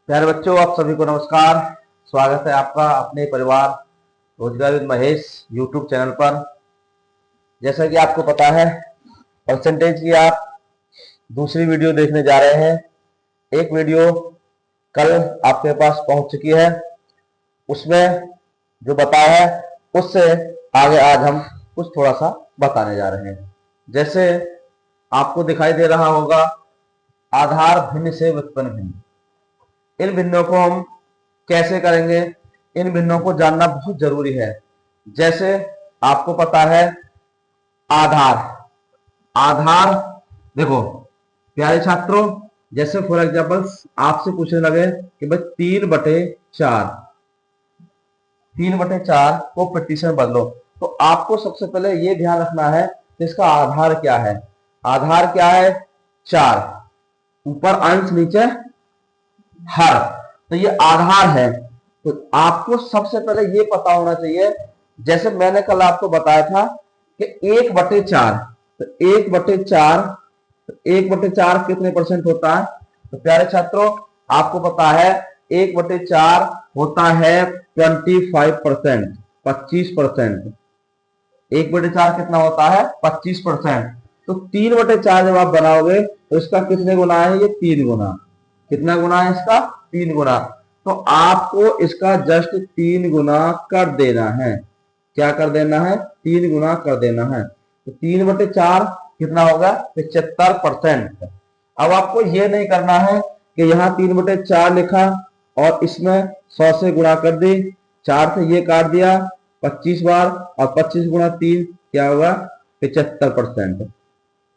प्यारे बच्चों, आप सभी को नमस्कार। स्वागत है आपका अपने परिवार रोजगार विद महेश यूट्यूब चैनल पर। जैसा कि आपको पता है, परसेंटेज की आप दूसरी वीडियो देखने जा रहे हैं। एक वीडियो कल आपके पास पहुंच चुकी है, उसमें जो बताया है उससे आगे आज हम कुछ थोड़ा सा बताने जा रहे हैं। जैसे आपको दिखाई दे रहा होगा, आधार भिन्न से व्युत्पन्न भिन्न। इन भिन्नों को हम कैसे करेंगे, इन भिन्नों को जानना बहुत जरूरी है। जैसे आपको पता है आधार आधार देखो प्यारे छात्रों, जैसे फॉर एग्जाम्पल आपसे पूछने लगे कि भाई 3/4 को 50 में बदलो, तो आपको सबसे पहले ये ध्यान रखना है कि इसका आधार क्या है। आधार क्या है? 4, ऊपर अंश नीचे हर, तो ये आधार है। तो आपको सबसे पहले ये पता होना चाहिए, जैसे मैंने कल आपको बताया था कि 1/4, तो 1/4 कितने परसेंट होता है? तो प्यारे छात्रों, आपको पता है 1/4 होता है 25%, 25%। 1/4 कितना होता है? 25%। तो 3/4 जब आप बनाओगे तो इसका कितने गुना है? ये 3 गुना। कितना गुना है इसका? 3 गुना। तो आपको इसका जस्ट 3 गुना कर देना है। क्या कर देना है? 3 गुना कर देना है। तो 3/4 कितना होगा? 75%। अब आपको ये नहीं करना है कि यहाँ 3/4 लिखा और इसमें 100 से गुणा कर दी, 4 से ये काट दिया 25 बार, और 25 गुणा 3 क्या होगा? 75%।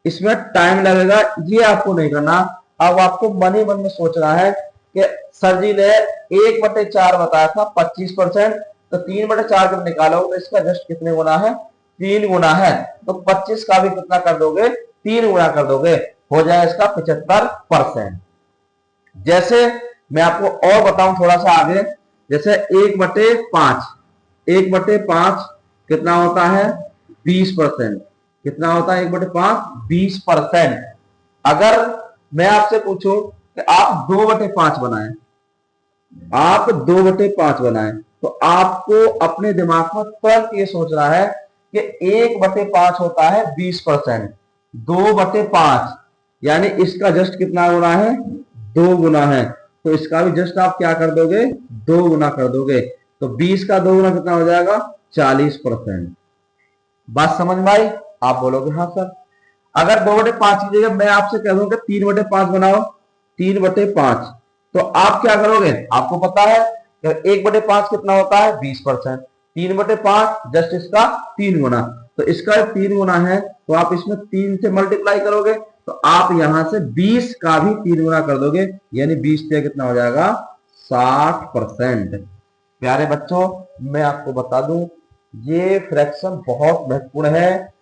इसमें टाइम लगेगा, ये आपको नहीं करना। अब आपको मन ही मन में सोचना है कि सर जी ने 1/4 बताया था 25%, तो 3/4 जब निकालोगे तो इसका जस्ट कितने गुना है? 3 गुना है। तो 25 का भी कितना कर दोगे? 3 गुना कर दोगे, हो जाए इसका 75%। जैसे मैं आपको और बताऊं थोड़ा सा आगे, जैसे 1/5, 1/5 कितना होता है? 20%। कितना होता है 1/5? 20%। अगर मैं आपसे पूछूं कि आप 2/5 बनाएं, आप 2/5 बनाएं, तो आपको अपने दिमाग में तुरंत ये सोचना है कि 1/5 होता है 20%, 2/5 यानी इसका जस्ट कितना गुना है? 2 गुना है। तो इसका भी जस्ट आप क्या कर दोगे? 2 गुना कर दोगे। तो 20 का 2 गुना कितना हो जाएगा? 40%। बात समझ में आई? आप बोलोगे हाँ सर। अगर 2/5 की जगह मैं आपसे कह दूं कि 3/5 बनाओ, 3/5, तो आप क्या करोगे? आपको पता है 1/5 कितना होता है? 20%। 3/5 जस्ट इसका 3 गुना, तो इसका 3 गुना है, तो आप इसमें 3 से मल्टीप्लाई करोगे, तो आप यहां से 20 का भी 3 गुना कर दोगे, यानी 20 से कितना हो जाएगा? 60%। प्यारे बच्चों, मैं आपको बता दूं, ये फ्रैक्शन बहुत महत्वपूर्ण है।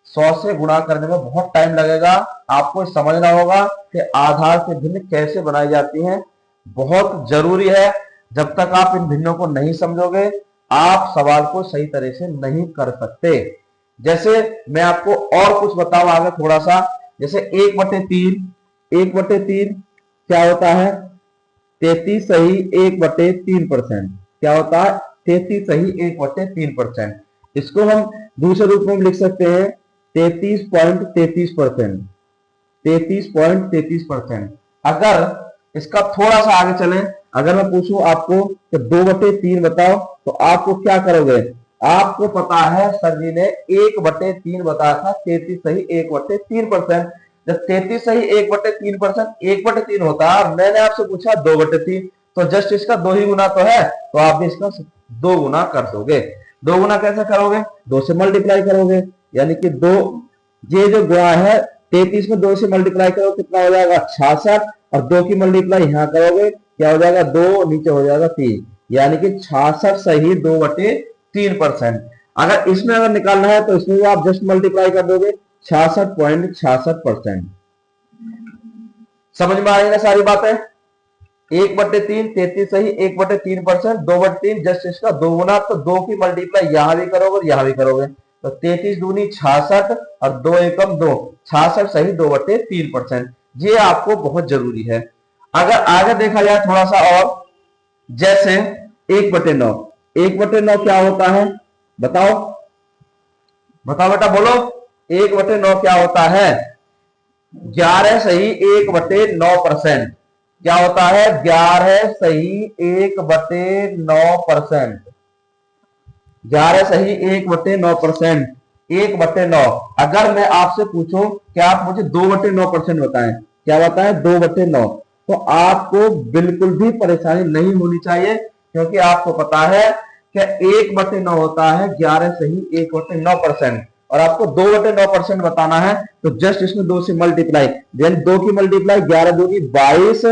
100 से गुणा करने में बहुत टाइम लगेगा। आपको समझना होगा कि आधार से भिन्न कैसे बनाई जाती हैं, बहुत जरूरी है। जब तक आप इन भिन्नों को नहीं समझोगे, आप सवाल को सही तरह से नहीं कर सकते। जैसे मैं आपको और कुछ बताऊं आगे थोड़ा सा, जैसे 1/3, 1/3 क्या होता है? 33 सही 1/3%। क्या होता है? 33 सही 1/3%। इसको हम दूसरे रूप में लिख सकते हैं 33.33%, 33.33%। अगर इसका थोड़ा सा आगे चलें, अगर मैं पूछूं आपको कि 2/3 बताओ, तो आपको क्या करोगे? आपको पता है सर जी ने 1/3 बताया था, 33 सही 1/3%। जब 33 सही 1/3%, 1/3 होता है, मैंने आपसे पूछा 2/3, तो जस्ट इसका 2 ही गुना तो है, तो आप भी इसका 2 गुना कर दोगे। 2 गुना कैसे करोगे? 2 से मल्टीप्लाई करोगे, यानी कि 2, ये जो गुणा है 33 में 2 से मल्टीप्लाई करो, कितना हो जाएगा? 66। और 2 की मल्टीप्लाई यहां करोगे, क्या हो जाएगा? 2 नीचे हो जाएगा 3, यानी कि 66 सही 2/3%। अगर इसमें अगर निकालना है तो इसमें भी आप जस्ट मल्टीप्लाई कर दोगे, 66.66%। समझ में आ रही है सारी बातें? 1/3, 33 सही 1/3%, 2/3 जस्ट इसका 2 गुना, तो 2 की मल्टीप्लाई यहां भी करोगे और यहां भी करोगे, तो 33 दूनी 66 और 2 एकम 2, 66 सही 2/3%। ये आपको बहुत जरूरी है। अगर आगे देखा जाए थोड़ा सा और, जैसे 1/9, 1/9 क्या होता है बताओ, बताओ बेटा बोलो, 1/9 क्या होता है? 11 सही 1/9%। क्या होता है? 11 सही 1/9%। 11 सही 1/9%। 1/9। अगर मैं आपसे पूछूं कि आप मुझे 2/9% बताएं, क्या बताएं? 2/9। तो आपको बिल्कुल भी परेशानी नहीं होनी चाहिए, क्योंकि आपको पता है कि 1/9 होता है 11 सही 1/9%। और आपको 2/9% बताना है, तो जस्ट इसमें 2 से मल्टीप्लाई, देन 2 की मल्टीप्लाई 11 2 की 22,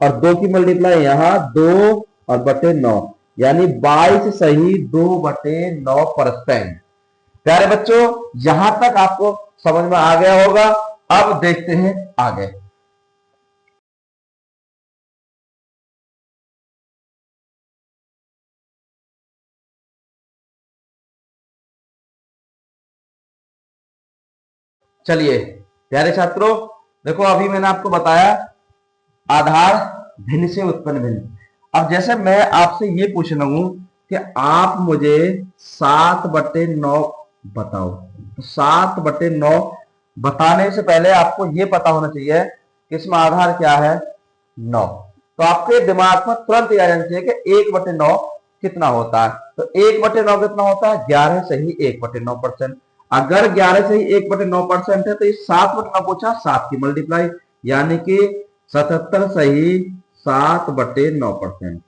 और 2 की मल्टीप्लाई यहां 2 और बटे 9, यानी 22 सही 2/9%। प्यारे बच्चों, यहां तक आपको समझ में आ गया होगा। अब देखते हैं आगे। चलिए प्यारे छात्रों, देखो अभी मैंने आपको बताया आधार भिन्न से उत्पन्न भिन्न। अब जैसे मैं आपसे ये पूछ रहा हूं कि आप मुझे 7/9 बताओ, तो 7/9 बताने से पहले आपको ये पता होना चाहिए कि इसमें आधार क्या है? 9। तो आपके दिमाग में तुरंत यह आ जाना चाहिए कि 1/9 कितना होता है। तो 1/9 कितना होता है? 11 सही 1/9%। अगर 11 सही 1/9% है, तो ये 7/9 पूछा, 7 की मल्टीप्लाई, यानी कि 77 सही 7/9%।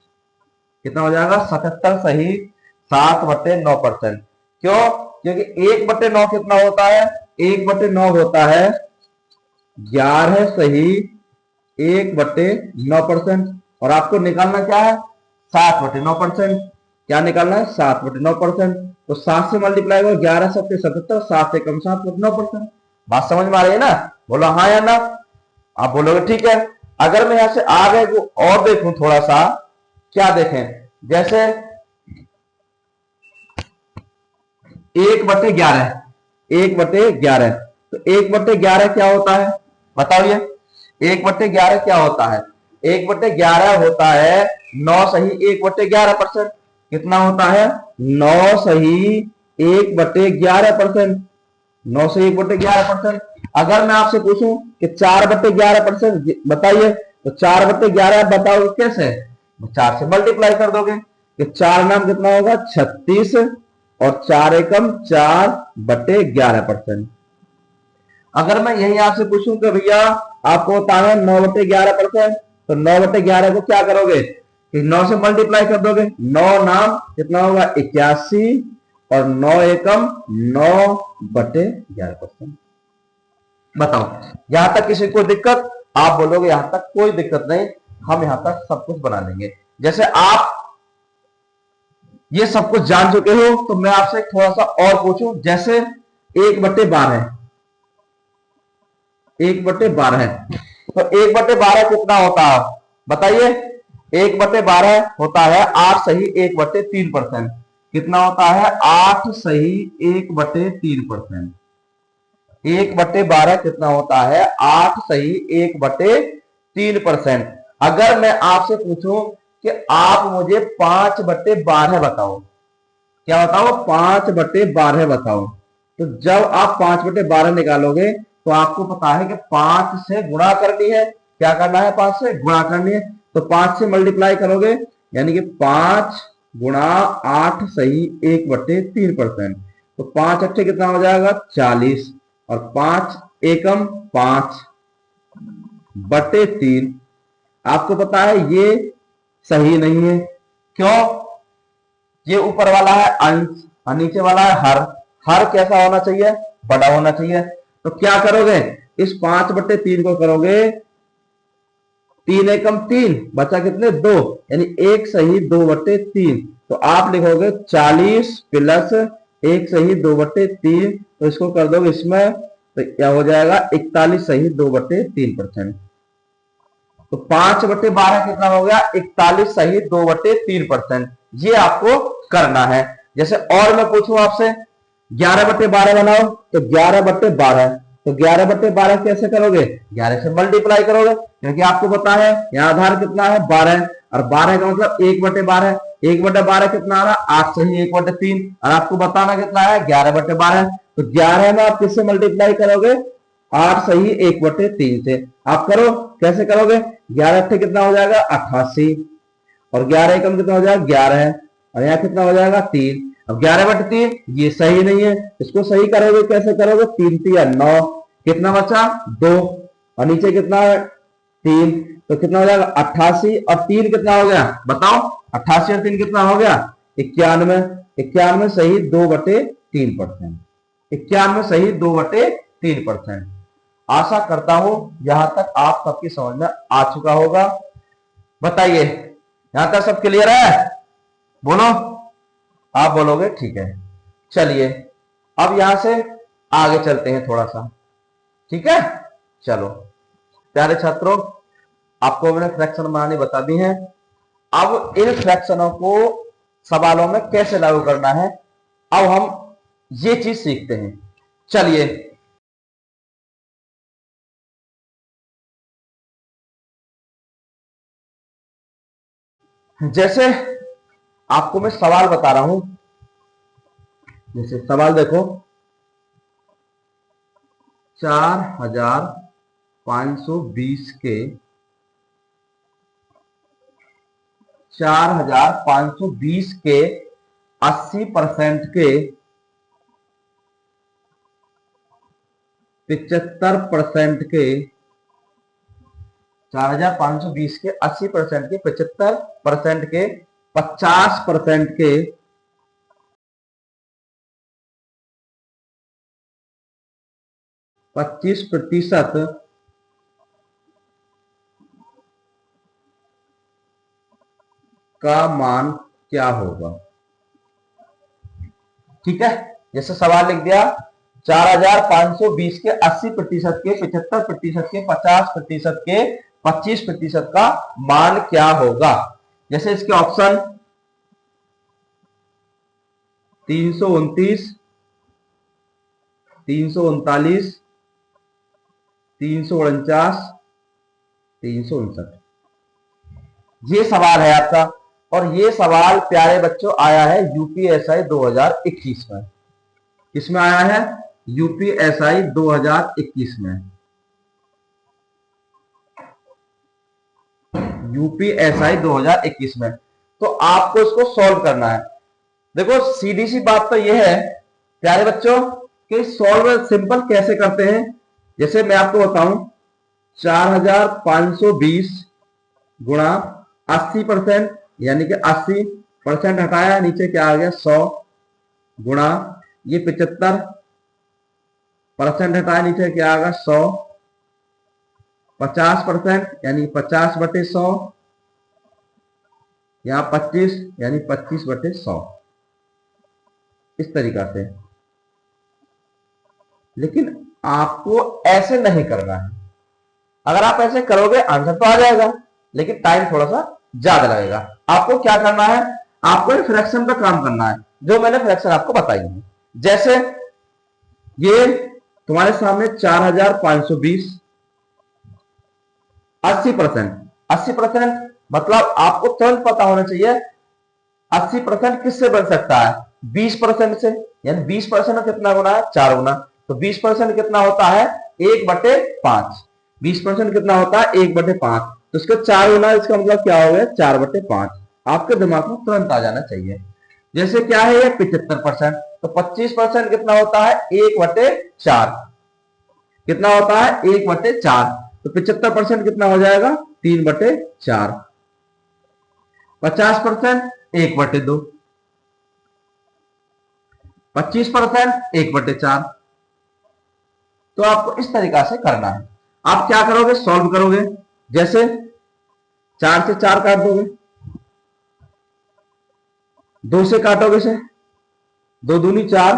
कितना हो जाएगा? 77 सही 7/9%। क्यों? क्योंकि 1/9 कितना होता है? 1/9 होता है 11 सही 1/9%। और आपको निकालना क्या है? 7/9%। क्या निकालना है? 7/9%। तो 7 से मल्टीप्लाई करो, 11 7 77, 7 से कम 7/9%। बात समझ में आ रही है ना? बोलो हाँ या ना। आप बोलोगे ठीक है। अगर मैं यहां से आगे को और देखूं थोड़ा सा, क्या देखें? जैसे 1/11, 1/11, तो 1/11 क्या होता है बताओ? ये 1/11 क्या होता है? 1/11 होता है 9 सही 1/11%। कितना होता है? 9 सही 1/11%। 9 से 1/11%। अगर मैं आपसे पूछूं कि 4/11% बताइए, तो 4/11 बताओ कैसे? 4 से मल्टीप्लाई कर दोगे, कि 4 नाम कितना होगा? 36, और 4 एकम 4/11%। अगर मैं यही आपसे पूछूं कि भैया आपको बताना है 9/11%, तो 9/11 को क्या करोगे? कि 9 से मल्टीप्लाई कर दोगे, 9 नाम कितना होगा? 81, और 9 एकम 9/11%। बताओ, यहां तक किसी को दिक्कत? आप बोलोगे यहां तक कोई दिक्कत नहीं, हम यहां तक सब कुछ बना लेंगे। जैसे आप ये सब कुछ जान चुके हो, तो मैं आपसे थोड़ा सा और पूछूं, जैसे 1/12, 1/12, तो 1/12 कितना होता है बताइए? 1/12 होता है 8 सही 1/3%। कितना होता है? 8 सही 1/3%। 1/12 कितना होता है? 8 सही 1/3%। अगर मैं आपसे पूछूं कि आप मुझे 5/12 बताओ, क्या बताओ? 5/12 बताओ। तो जब आप 5/12 निकालोगे, तो आपको पता है कि 5 से गुणा करनी है। क्या करना है? 5 से गुणा करनी है। तो 5 से मल्टीप्लाई करोगे, यानी कि 5 गुणा 8 सही 1/3%। तो 5 अच्छे कितना हो जाएगा? 40, और 5 एकम 5/3। आपको पता है ये सही नहीं है। क्यों? ये ऊपर वाला है अंश और नीचे वाला है हर। हर कैसा होना चाहिए? बड़ा होना चाहिए। तो क्या करोगे? इस 5/3 को करोगे, 3 एकम 3, बचा कितने? 2, यानी 1 सही 2/3। तो आप लिखोगे 40 प्लस 1 सही 2/3, तो इसको कर दोगे इसमें, तो क्या हो जाएगा? 41 सही 2/3%। तो 5/12 कितना हो गया? 41 सही 2/3%। ये आपको करना है। जैसे और मैं पूछूं आपसे 11/12 बनाओ, तो 11/12 तो 11/12 कैसे करोगे? 11 से मल्टीप्लाई करोगे, क्योंकि आपको पता है यहाँ आधार कितना है 12, और 12 का मतलब 1/12, 1/12 कितना आ रहा? 8 सही 1/3, और आपको बताना कितना है 11/12। तो 11 में आप किससे मल्टीप्लाई करोगे? 8 सही 1/3 से। आप करो, कैसे करोगे? 11 अट्ठे कितना हो जाएगा? 88, और 11 एकम कितना हो जाएगा? 11, और यहाँ कितना हो जाएगा? 3। अब 11/3 ये सही नहीं है, इसको सही करोगे, कैसे करोगे? 3 3 9, कितना बचा? 2, और नीचे कितना है? 3, तो कितना हो जाएगा? 88, और 3 कितना हो गया? बताओ, 88 और 3 कितना हो गया? 91। 91 सही 2/3%। 91 सही 2/3%। आशा करता हूं यहां तक आप सबकी समझ में आ चुका होगा। बताइए, यहां तक सब क्लियर है? बोलो, आप बोलोगे ठीक है। चलिए अब यहां से आगे चलते हैं थोड़ा सा, ठीक है? चलो प्यारे छात्रों, आपको मैंने फ्रैक्शन बनानी बता दी है। अब इन फ्रैक्शनों को सवालों में कैसे लागू करना है, अब हम ये चीज सीखते हैं। चलिए, जैसे आपको मैं सवाल बता रहा हूं, जैसे सवाल देखो, 4520 के 4520 के 80% के 75% के 4520 के 80% के 75% के 50% के 25% का मान क्या होगा? ठीक है, जैसे सवाल लिख दिया, 4520 के 80% के 75% के 50% के 25% का मान क्या होगा? जैसे इसके ऑप्शन 329, 339, 349, 359, ये सवाल है आपका। और ये सवाल प्यारे बच्चों आया है यूपीएसआई 2021 में। किसमें आया है? यूपीएसआई 2021 में। यूपीएसआई 2021 में। तो आपको इसको सॉल्व करना है। देखो सीधी सी बात तो यह है प्यारे बच्चों कि सॉल्व सिंपल कैसे करते हैं। जैसे मैं आपको बताऊं, 4520 गुणा 80%, यानी कि 80% हटाया, नीचे क्या आ गया? 100, गुणा ये 75% हटाया, नीचे क्या आ गया? 100, 50% यानी 50/100, यहां 25 यानी 25/100, इस तरीका से। लेकिन आपको ऐसे नहीं करना है। अगर आप ऐसे करोगे आंसर तो आ जाएगा, लेकिन टाइम थोड़ा सा ज्यादा लगेगा। आपको क्या करना है? आपको फ्रैक्शन पे काम करना है, जो मैंने फ्रैक्शन आपको बताई है। जैसे ये तुम्हारे सामने 4520 80%, 80% मतलब आपको तुरंत पता होना चाहिए 80% किससे बन सकता है? 20% से, यानी 20% कितना गुना है? 4 गुना। तो 20% कितना होता है? 1/5। 20% कितना होता है? 1/5। तो इसका 4 गुना, इसका मतलब क्या हो गया? 4/5। आपके दिमाग में तुरंत आ जाना चाहिए। जैसे क्या है ये 75%, तो 25% कितना होता है? 1/4। कितना होता है? 1/4। तो 75% कितना हो जाएगा? 3/4। 50% 1/2, 25% 1/4। तो आपको इस तरीका से करना है। आप क्या करोगे? सॉल्व करोगे। जैसे 4 से 4 काट दोगे, 2 से काटोगे से 2 दूनी 4,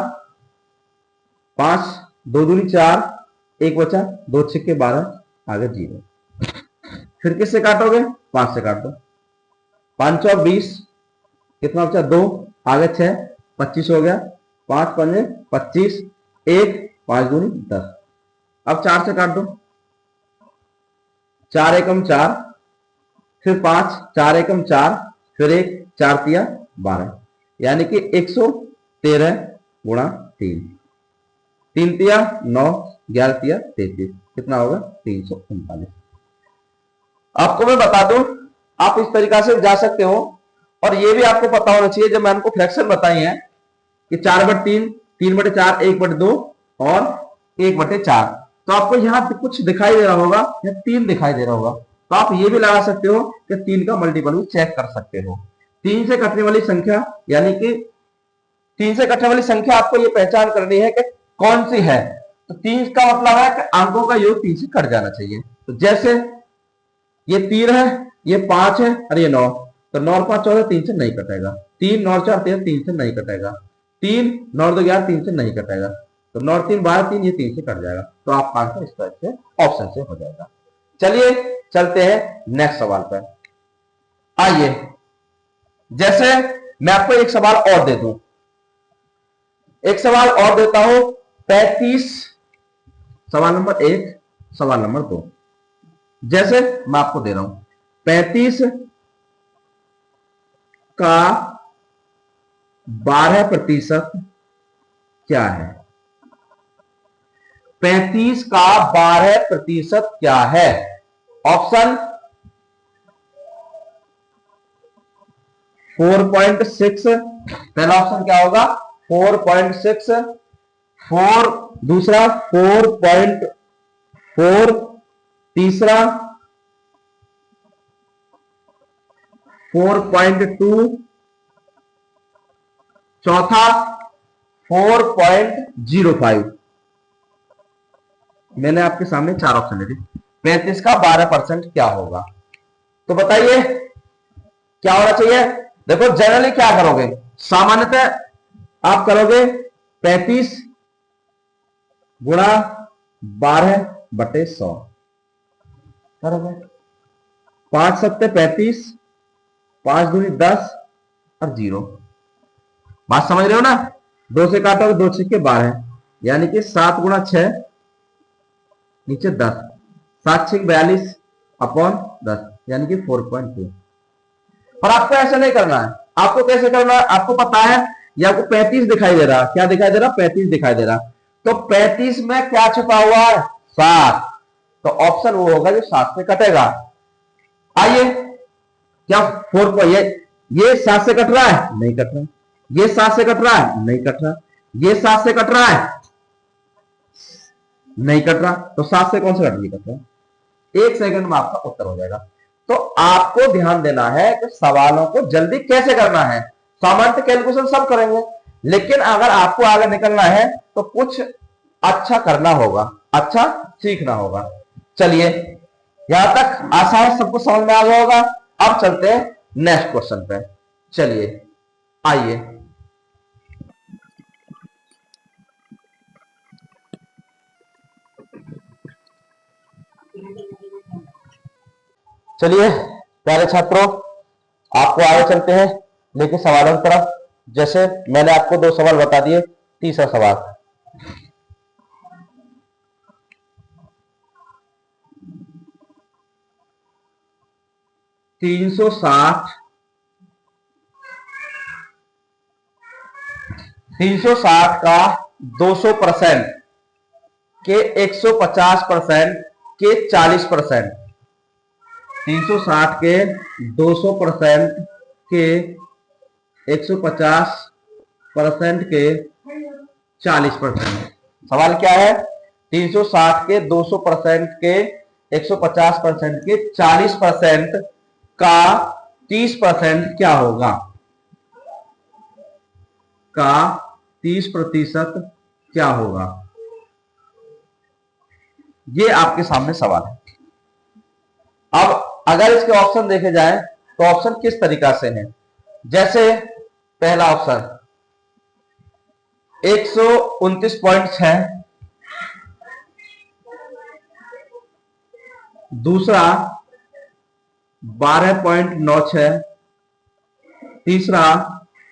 5 2 दूनी 4, 1 बचा, 2 6 12, आगे 0। फिर किससे काटोगे? 5 से काट दो, 5 और 20, कितना बचा? 2, आगे 6, 25 हो गया, 5 5 25, 1 5 दूनी 10। अब 4 से काट दो, 4 एकम 4, फिर 5, 4 एकम 4, फिर 1, 4 तिया 12, यानी कि 113 गुणा 3, 3 तिया 9, 11 तिया 33, कितना होगा 339। आपको मैं बता दूं, आप इस तरीका से जा सकते हो। और ये भी आपको पता होना चाहिए, जब मैंने आपको फ्रैक्शन बताई है कि 4/3, 3/4, 1/2 और 1/4, तो आपको यहां कुछ दिखाई दे रहा होगा या 3 दिखाई दे रहा होगा, तो आप ये भी लगा सकते हो कि 3 का मल्टीपल भी चेक कर सकते हो। 3 से कटने वाली संख्या, यानी कि 3 से कटने वाली संख्या आपको ये पहचान करनी है कि कौन सी है। तो 3 का मतलब है कि अंकों का योग 3 से कट जाना चाहिए। तो जैसे ये 3 है, ये 5 है और ये 9, तो 9 और 5 14, 3 से नहीं कटेगा। 3 9 और 4 13, 3 से नहीं कटेगा। 3 9 और 2 11, 3 से नहीं कटेगा। तो 9 और 3 12, 3, ये 3 से कट जाएगा। तो आपका आंसर इस तरह से ऑप्शन से हो जाएगा। चलिए चलते हैं नेक्स्ट सवाल पर। आइए, जैसे मैं आपको एक सवाल और दे दूं, एक सवाल और देता हूं, 35, सवाल नंबर 1, सवाल नंबर 2। जैसे मैं आपको दे रहा हूं 35 का 12% क्या है? 35 का 12% क्या है? ऑप्शन 4.6, पहला ऑप्शन क्या होगा 4.6, 4, दूसरा 4.4, तीसरा 4.2, चौथा 4.05। मैंने आपके सामने 4 ऑप्शन दे दी। 35 का 12% क्या होगा? तो बताइए क्या होना चाहिए। देखो जनरली क्या करोगे, सामान्यतः आप करोगे 35 गुणा 12/100 करोगे। 5 सत्ते 35, 5 दूनी 10 और 0। बात समझ रहे हो ना? 2 से काटोगे 2 6 12, यानी कि 7 गुणा 6 नीचे 10, 7 6 42 अपॉन 10, यानी कि 4.2। पर आपको ऐसा नहीं करना है। आपको कैसे करना है? आपको पता है ये आपको 35 दिखाई दे रहा, क्या दिखाई दे रहा? 35 दिखाई दे रहा। तो 35 में क्या छुपा हुआ है? 7। तो ऑप्शन वो होगा जो 7 से कटेगा। आइए, क्या 4 को ये 7 से कट रहा है? नहीं कट रहा। ये 7 से कट रहा है? नहीं कट रहा। ये 7 से कट रहा है? नहीं कट रहा। तो 7 से कौन सा कट रहा? 1 सेकंड में आपका उत्तर हो जाएगा। तो आपको ध्यान देना है कि सवालों को जल्दी कैसे करना है। सामान्य कैलकुलेशन सब करेंगे, लेकिन अगर आपको आगे निकलना है तो कुछ अच्छा करना होगा, अच्छा सीखना होगा। चलिए, यहां तक आसान सबको समझ में आ गया होगा। अब चलते हैं नेक्स्ट क्वेश्चन पे। चलिए आइए, चलिए प्यारे छात्रों, आपको आगे चलते हैं लेकिन सवालों की तरफ। जैसे मैंने आपको 2 सवाल बता दिए, तीसरा सवाल। तीन सौ साठ का 200% के 150% के 40%, 360 के 200% के 150% के 40%। सवाल क्या है? 360 के 200% के 150% के 40% का 30% क्या होगा? का 30% क्या होगा? ये आपके सामने सवाल है। अब अगर इसके ऑप्शन देखे जाए तो ऑप्शन किस तरीका से है। जैसे पहला ऑप्शन 129.6, दूसरा 12.96, तीसरा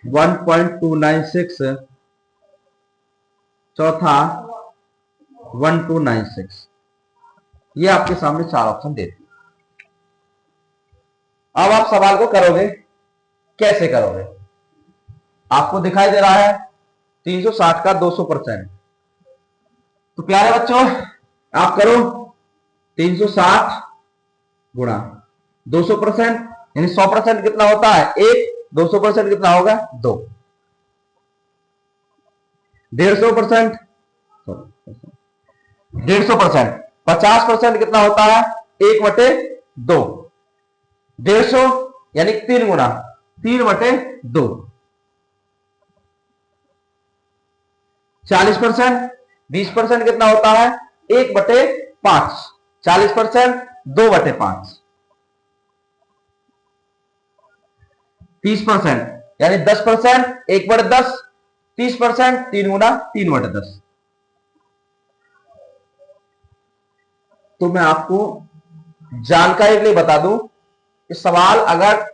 1.296, चौथा 1296। ये आपके सामने 4 ऑप्शन देती है। अब आप सवाल को करोगे, कैसे करोगे? आपको दिखाई दे रहा है 360 का 200%। तो प्यारे बच्चों आप करो 360 गुणा 200%, यानी 100% कितना होता है 1, 200% कितना होगा 2, 150%, 150%, 50% कितना होता है 1/2, 150 यानी 3 गुना 3/2, 40%, 20% कितना होता है 1/5, 40% 2/5, 30% यानी 10%, 1/10, 30%, 3 गुना 3/10। तो मैं आपको जानकारी के लिए बता दूं कि सवाल अगर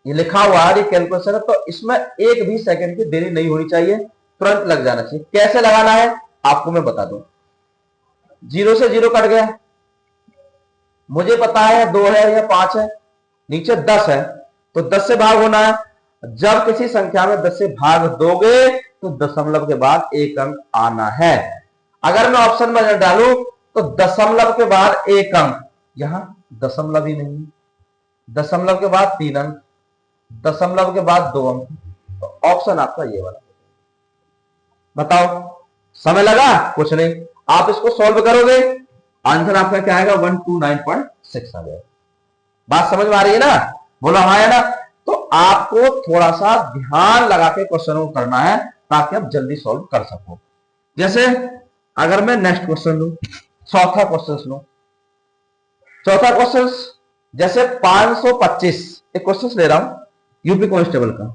ये लिखा हुआ है, ये कैलकुलेशन है, तो इसमें एक भी सेकंड की देरी नहीं होनी चाहिए, तुरंत लग जाना चाहिए। कैसे लगाना है आपको मैं बता दूं। 0 से 0 कट गया, मुझे पता है 2 है या 5 है, नीचे 10 है, तो 10 से भाग होना है। जब किसी संख्या में 10 से भाग दोगे तो दशमलव के बाद एक अंक आना है। अगर मैं ऑप्शन में डालूं तो दशमलव के बाद एक अंक, यहां दशमलव ही नहीं, दशमलव के बाद 3 अंक, दशमलव के बाद 2 अंक, तो ऑप्शन आपका ये वाला। बताओ समय लगा कुछ नहीं, आप इसको सॉल्व करोगे, आंसर आपका क्या आएगा 129.6 आ जाएगा। बात समझ में आ रही है ना? बोलो हाँ है ना? तो आपको थोड़ा सा ध्यान लगा के क्वेश्चन को करना है ताकि आप जल्दी सॉल्व कर सको। जैसे अगर मैं नेक्स्ट क्वेश्चन लू, चौथा क्वेश्चन लो, चौथा क्वेश्चन जैसे 525, एक क्वेश्चन ले रहा हूं यूपी कांस्टेबल का,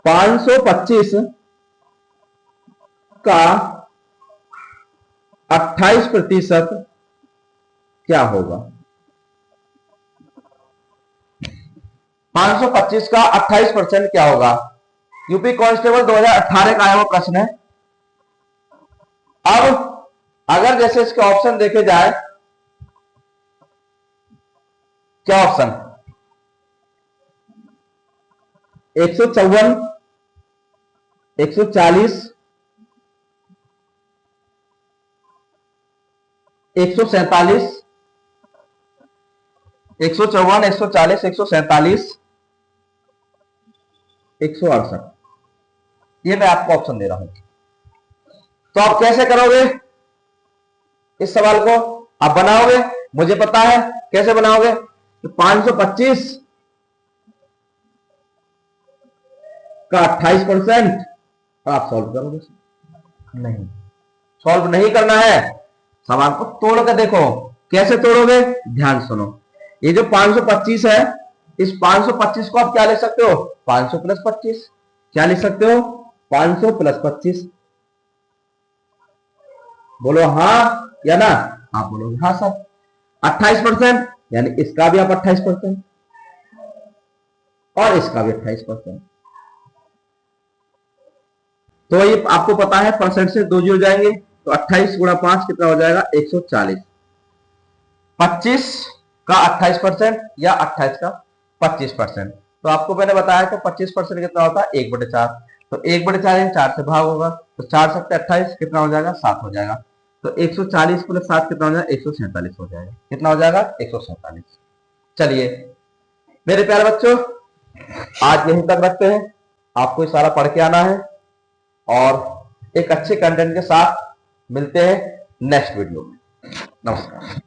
525 का 28% क्या होगा? 525 का 28% क्या होगा? यूपी कांस्टेबल 2018 का आया हुआ प्रश्न है। अब अगर जैसे इसके ऑप्शन देखे जाए, क्या ऑप्शन 154, 140, 147, 154, 140, 147, 168, ये मैं आपको ऑप्शन दे रहा हूं। तो आप कैसे करोगे इस सवाल को? आप बनाओगे, मुझे पता है कैसे बनाओगे। तो 525 का 28% आप सॉल्व करोगे। नहीं, सॉल्व नहीं करना है, सवाल को तोड़ कर देखो। कैसे तोड़ोगे? ध्यान सुनो। ये जो 525 है, इस 525 को आप क्या ले सकते हो? 500 प्लस 25। क्या ले सकते हो? 500 प्लस 25। बोलो हाँ या ना? आप बोलोगे हाँ सर। 28% यानी इसका भी आप 28% और इसका भी 28%। तो ये आपको पता है परसेंट से 2 जीरो जाएंगे, तो 28 गुणा 5 कितना हो जाएगा? 140। 25 का 28% या 28 का 25%। तो आपको मैंने बताया कि 25% कितना होता है 1/4। तो 1/4 4 से भाग होगा, तो 4 सकते 28 कितना हो जाएगा? 7 हो जाएगा। तो 140 प्लस 7 कितना हो जाएगा? 147 हो जाएगा। कितना हो जाएगा? 147। चलिए मेरे प्यारे बच्चों, आज यहीं तक रखते हैं। आपको ये सारा पढ़ के आना है और एक अच्छे कंटेंट के साथ मिलते हैं नेक्स्ट वीडियो में। नमस्कार।